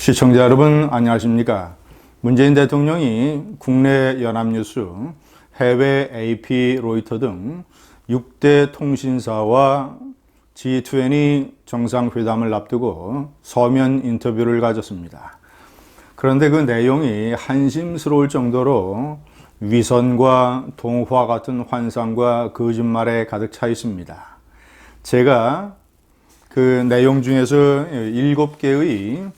시청자 여러분 안녕하십니까? 문재인 대통령이 국내 연합뉴스, 해외 AP, 로이터 등 6대 통신사와 G20 정상회담을 앞두고 서면 인터뷰를 가졌습니다. 그런데 그 내용이 한심스러울 정도로 위선과 동화 같은 환상과 거짓말에 가득 차 있습니다. 제가 그 내용 중에서 7개의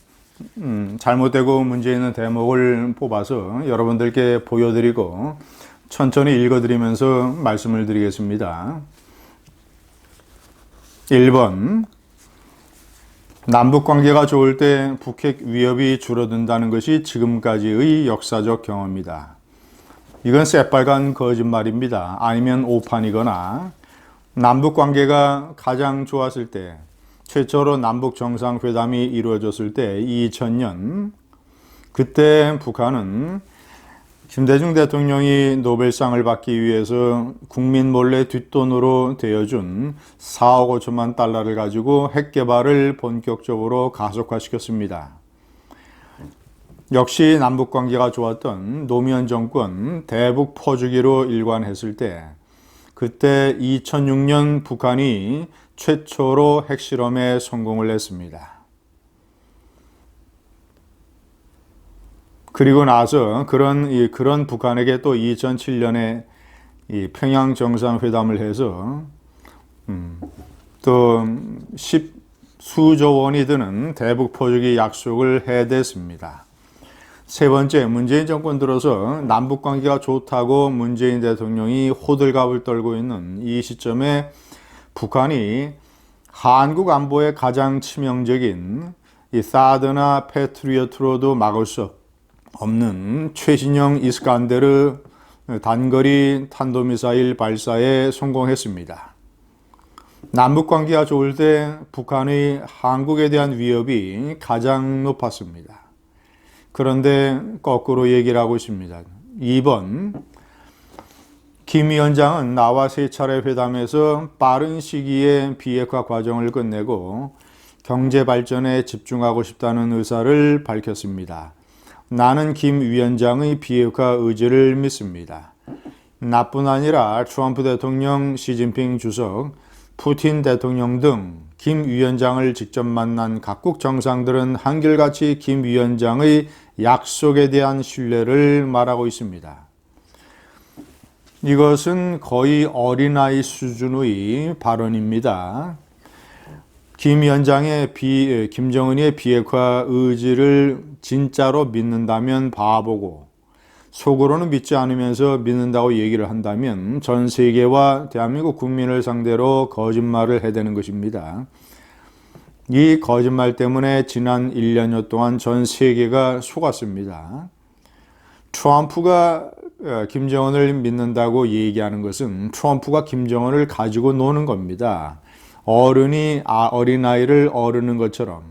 잘못되고 문제 있는 대목을 뽑아서 여러분들께 보여드리고 천천히 읽어드리면서 말씀을 드리겠습니다. 1번, 남북관계가 좋을 때 북핵 위협이 줄어든다는 것이 지금까지의 역사적 경험이다. 이건 새빨간 거짓말입니다. 아니면 오판이거나 남북관계가 가장 좋았을 때, 최초로 남북 정상회담이 이루어졌을 때 2000년, 그때 북한은 김대중 대통령이 노벨상을 받기 위해서 국민 몰래 뒷돈으로 대여준 4억 5천만 달러를 가지고 핵 개발을 본격적으로 가속화시켰습니다. 역시 남북관계가 좋았던 노무현 정권 대북 퍼주기로 일관했을 때, 그때 2006년 북한이 최초로 핵실험에 성공을 했습니다. 그리고 나서 그런 북한에게 또 2007년에 평양 정상회담을 해서 또 수조 원이 드는 대북 포주기 약속을 해댔습니다. 세 번째, 문재인 정권 들어서 남북관계가 좋다고 문재인 대통령이 호들갑을 떨고 있는 이 시점에 북한이 한국 안보에 가장 치명적인 이 사드나 패트리어트로도 막을 수 없는 최신형 이스칸데르 단거리 탄도미사일 발사에 성공했습니다. 남북관계가 좋을 때 북한의 한국에 대한 위협이 가장 높았습니다. 그런데 거꾸로 얘기를 하고 있습니다. 2번, 김 위원장은 나와 3차례 회담에서 빠른 시기에 비핵화 과정을 끝내고 경제 발전에 집중하고 싶다는 의사를 밝혔습니다. 나는 김 위원장의 비핵화 의지를 믿습니다. 나뿐 아니라 트럼프 대통령, 시진핑 주석, 푸틴 대통령 등 김 위원장을 직접 만난 각국 정상들은 한결같이 김 위원장의 약속에 대한 신뢰를 말하고 있습니다. 이것은 거의 어린아이 수준의 발언입니다. 김 위원장의 김정은의 비핵화 의지를 진짜로 믿는다면 바보고, 속으로는 믿지 않으면서 믿는다고 얘기를 한다면 전 세계와 대한민국 국민을 상대로 거짓말을 해대는 것입니다. 이 거짓말 때문에 지난 1년여 동안 전 세계가 속았습니다. 트럼프가 김정은을 믿는다고 얘기하는 것은 트럼프가 김정은을 가지고 노는 겁니다. 어른이 어린아이를 어르는 것처럼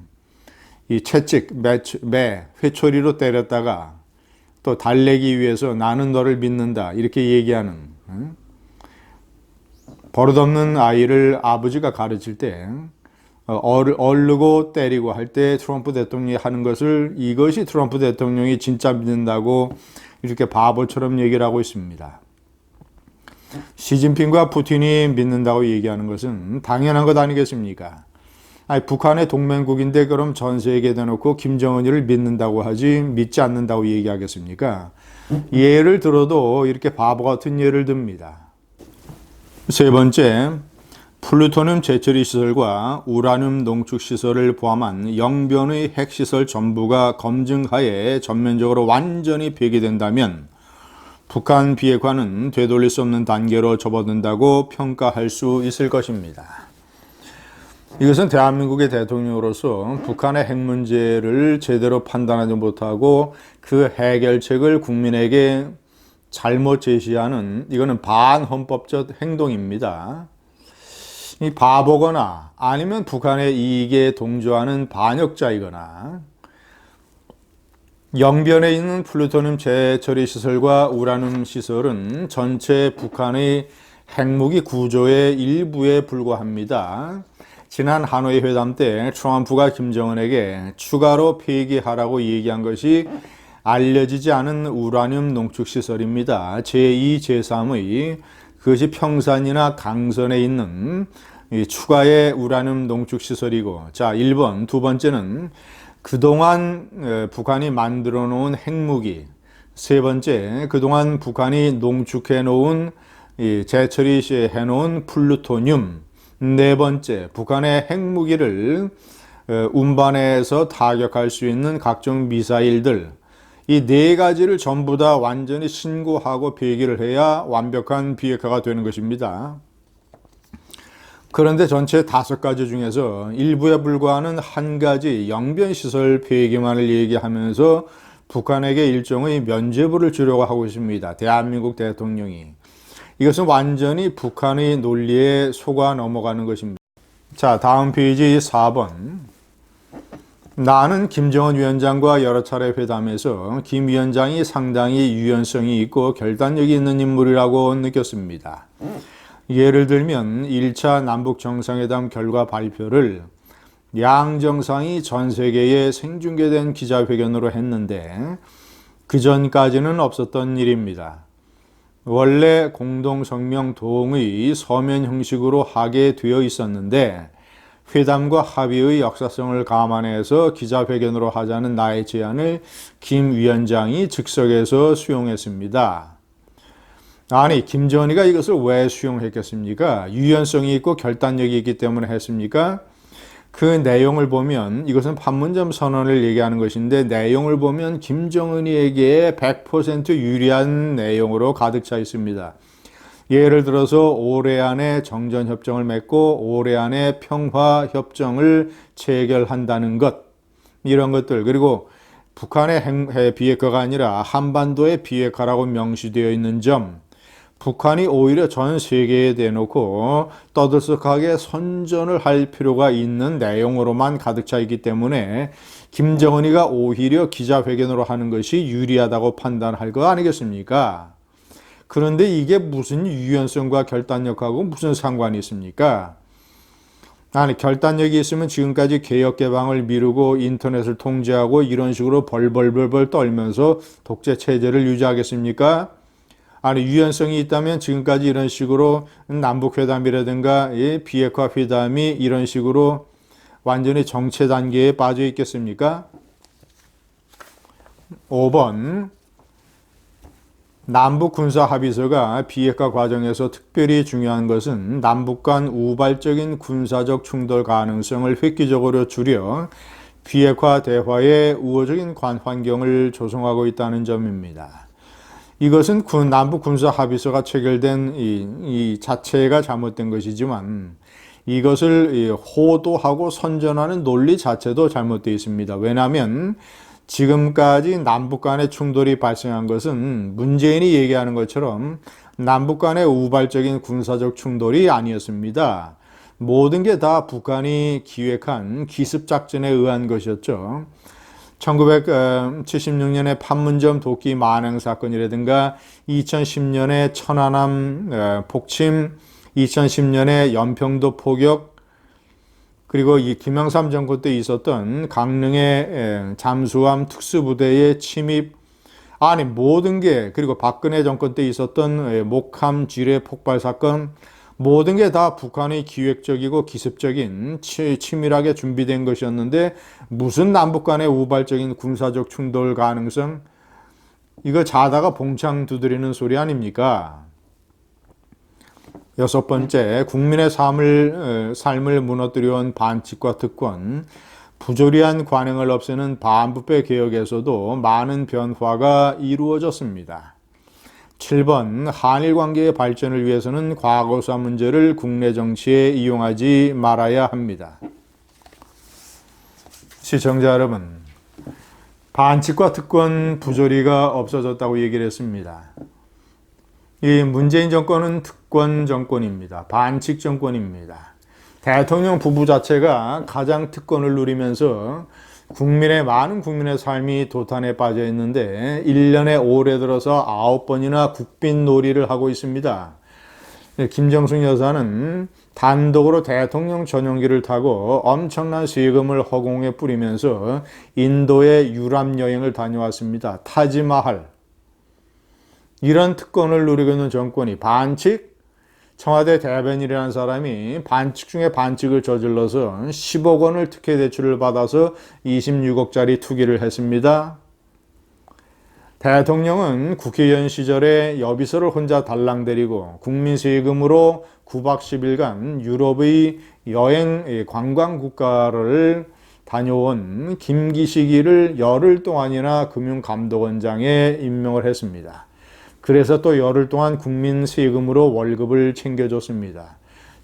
이 채찍, 회초리로 때렸다가 또 달래기 위해서 나는 너를 믿는다 이렇게 얘기하는, 버릇없는 아이를 아버지가 가르칠 때 얼르고 때리고 할 때 트럼프 대통령이 하는 것을, 이것이 트럼프 대통령이 진짜 믿는다고 이렇게 바보처럼 얘기를 하고 있습니다. 시진핑과 푸틴이 믿는다고 얘기하는 것은 당연한 것 아니겠습니까? 아니, 북한의 동맹국인데 그럼 전 세계에 대놓고 김정은이를 믿는다고 하지 믿지 않는다고 얘기하겠습니까? 예를 들어도 이렇게 바보 같은 예를 듭니다. 세 번째, 플루토늄 재처리 시설과 우라늄 농축 시설을 포함한 영변의 핵시설 전부가 검증하에 전면적으로 완전히 폐기된다면 북한 비핵화는 되돌릴 수 없는 단계로 접어든다고 평가할 수 있을 것입니다. 이것은 대한민국의 대통령으로서 북한의 핵 문제를 제대로 판단하지 못하고 그 해결책을 국민에게 잘못 제시하는, 이거는 반헌법적 행동입니다. 이 바보거나 아니면 북한의 이익에 동조하는 반역자이거나, 영변에 있는 플루토늄 재처리 시설과 우라늄 시설은 전체 북한의 핵무기 구조의 일부에 불과합니다. 지난 하노이 회담 때 트럼프가 김정은에게 추가로 폐기하라고 얘기한 것이 알려지지 않은 우라늄 농축시설입니다. 제2, 제3의 그것이 평산이나 강선에 있는 추가의 우라늄 농축시설이고, 자, 1번, 두 번째는 그동안 북한이 만들어 놓은 핵무기, 세 번째, 그동안 북한이 농축해 놓은 재처리해 놓은 플루토늄, 네 번째, 북한의 핵무기를 운반해서 타격할 수 있는 각종 미사일들, 이 네 가지를 전부 다 완전히 신고하고 폐기를 해야 완벽한 비핵화가 되는 것입니다. 그런데 전체 5가지 중에서 일부에 불과하는 한 가지 영변시설 폐기만을 얘기하면서 북한에게 일종의 면죄부를 주려고 하고 있습니다. 대한민국 대통령이. 이것은 완전히 북한의 논리에 속아 넘어가는 것입니다. 자, 다음 페이지 4번. 나는 김정은 위원장과 여러 차례 회담에서 김 위원장이 상당히 유연성이 있고 결단력이 있는 인물이라고 느꼈습니다. 예를 들면 1차 남북 정상회담 결과 발표를 양 정상이 전 세계에 생중계된 기자회견으로 했는데 그 전까지는 없었던 일입니다. 원래 공동성명 도움의 서면 형식으로 하게 되어 있었는데 회담과 합의의 역사성을 감안해서 기자회견으로 하자는 나의 제안을 김 위원장이 즉석에서 수용했습니다. 아니, 김정은이가 이것을 왜 수용했겠습니까? 유연성이 있고 결단력이 있기 때문에 했습니까? 그 내용을 보면 이것은 판문점 선언을 얘기하는 것인데 내용을 보면 김정은이에게 100% 유리한 내용으로 가득 차 있습니다. 예를 들어서 올해 안에 정전협정을 맺고 올해 안에 평화협정을 체결한다는 것, 이런 것들, 그리고 북한의 비핵화가 아니라 한반도의 비핵화라고 명시되어 있는 점, 북한이 오히려 전 세계에 대놓고 떠들썩하게 선전을 할 필요가 있는 내용으로만 가득 차 있기 때문에 김정은이가 오히려 기자회견으로 하는 것이 유리하다고 판단할 거 아니겠습니까? 그런데 이게 무슨 유연성과 결단력하고 무슨 상관이 있습니까? 아니, 결단력이 있으면 지금까지 개혁 개방을 미루고 인터넷을 통제하고 이런 식으로 벌벌벌 떨면서 독재 체제를 유지하겠습니까? 아니, 유연성이 있다면 지금까지 이런 식으로 남북회담이라든가 비핵화 회담이 이런 식으로 완전히 정체 단계에 빠져 있겠습니까? 5번. 남북 군사 합의서가 비핵화 과정에서 특별히 중요한 것은 남북 간 우발적인 군사적 충돌 가능성을 획기적으로 줄여 비핵화 대화의 우호적인 환경을 조성하고 있다는 점입니다. 이것은 남북 군사 합의서가 체결된 이 자체가 잘못된 것이지만 이것을 호도하고 선전하는 논리 자체도 잘못되어 있습니다. 왜냐하면 지금까지 남북 간의 충돌이 발생한 것은 문재인이 얘기하는 것처럼 남북 간의 우발적인 군사적 충돌이 아니었습니다. 모든 게 다 북한이 기획한 기습작전에 의한 것이었죠. 1976년에 판문점 도끼 만행 사건이라든가 2010년에 천안함 폭침, 2010년에 연평도 포격, 그리고 이 김영삼 정권 때 있었던 강릉의 잠수함 특수부대의 침입, 아니 모든 게, 그리고 박근혜 정권 때 있었던 목함 지뢰 폭발 사건, 모든 게 다 북한의 기획적이고 기습적인 치밀하게 준비된 것이었는데 무슨 남북 간의 우발적인 군사적 충돌 가능성, 이거 자다가 봉창 두드리는 소리 아닙니까? 6번째, 국민의 삶을 무너뜨려온 반칙과 특권, 부조리한 관행을 없애는 반부패 개혁에서도 많은 변화가 이루어졌습니다. 7번, 한일 관계의 발전을 위해서는 과거사 문제를 국내 정치에 이용하지 말아야 합니다. 시청자 여러분, 반칙과 특권, 부조리가 없어졌다고 얘기를 했습니다. 이 문재인 정권은 특권 정권입니다. 반칙 정권입니다. 대통령 부부 자체가 가장 특권을 누리면서 많은 국민의 삶이 도탄에 빠져 있는데 1년에 올해 들어서 9번이나 국빈 놀이를 하고 있습니다. 김정숙 여사는 단독으로 대통령 전용기를 타고 엄청난 세금을 허공에 뿌리면서 인도의 유람 여행을 다녀왔습니다. 타지마할. 이런 특권을 누리고 있는 정권이 반칙? 청와대 대변인이라는 사람이 반칙 중에 반칙을 저질러서 10억 원을 특혜 대출을 받아서 26억짜리 투기를 했습니다. 대통령은 국회의원 시절에 여비서를 혼자 달랑대리고 국민 세금으로 9박 10일간 유럽의 여행 관광 국가를 다녀온 김기식이를 열흘 동안이나 금융감독원장에 임명을 했습니다. 그래서 또 열흘 동안 국민 세금으로 월급을 챙겨줬습니다.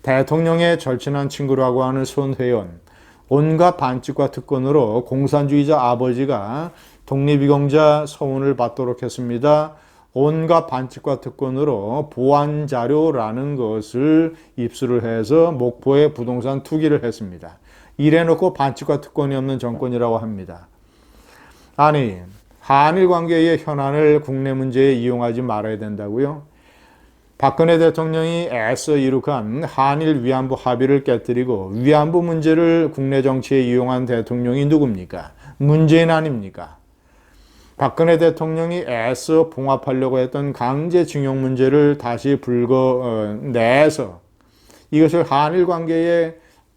대통령의 절친한 친구라고 하는 손회원, 온갖 반칙과 특권으로 공산주의자 아버지가 독립유공자 서훈을 받도록 했습니다. 온갖 반칙과 특권으로 보안자료라는 것을 입수를 해서 목포에 부동산 투기를 했습니다. 이래놓고 반칙과 특권이 없는 정권이라고 합니다. 아니, 한일 관계의 현안을 국내 문제에 이용하지 말아야 된다고요? 박근혜 대통령이 애써 이룩한 한일 위안부 합의를 깨뜨리고 위안부 문제를 국내 정치에 이용한 대통령이 누굽니까? 문재인 아닙니까? 박근혜 대통령이 애써 봉합하려고 했던 강제징용 문제를 다시 불거내서 이것을 한일 관계의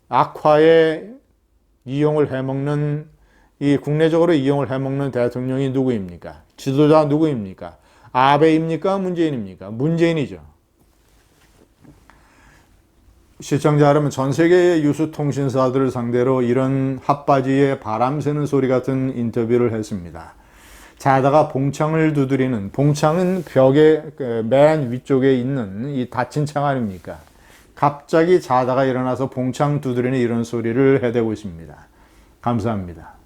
악화에 이용을 해먹는, 이 국내적으로 이용을 해먹는 대통령이 누구입니까? 지도자 누구입니까? 아베입니까? 문재인입니까? 문재인이죠. 시청자 여러분, 전 세계의 유수 통신사들을 상대로 이런 핫바지에 바람 새는 소리 같은 인터뷰를 했습니다. 자다가 봉창을 두드리는, 봉창은 벽의 맨 위쪽에 있는 이 닫힌 창 아닙니까? 갑자기 자다가 일어나서 봉창 두드리는 이런 소리를 해대고 있습니다. 감사합니다.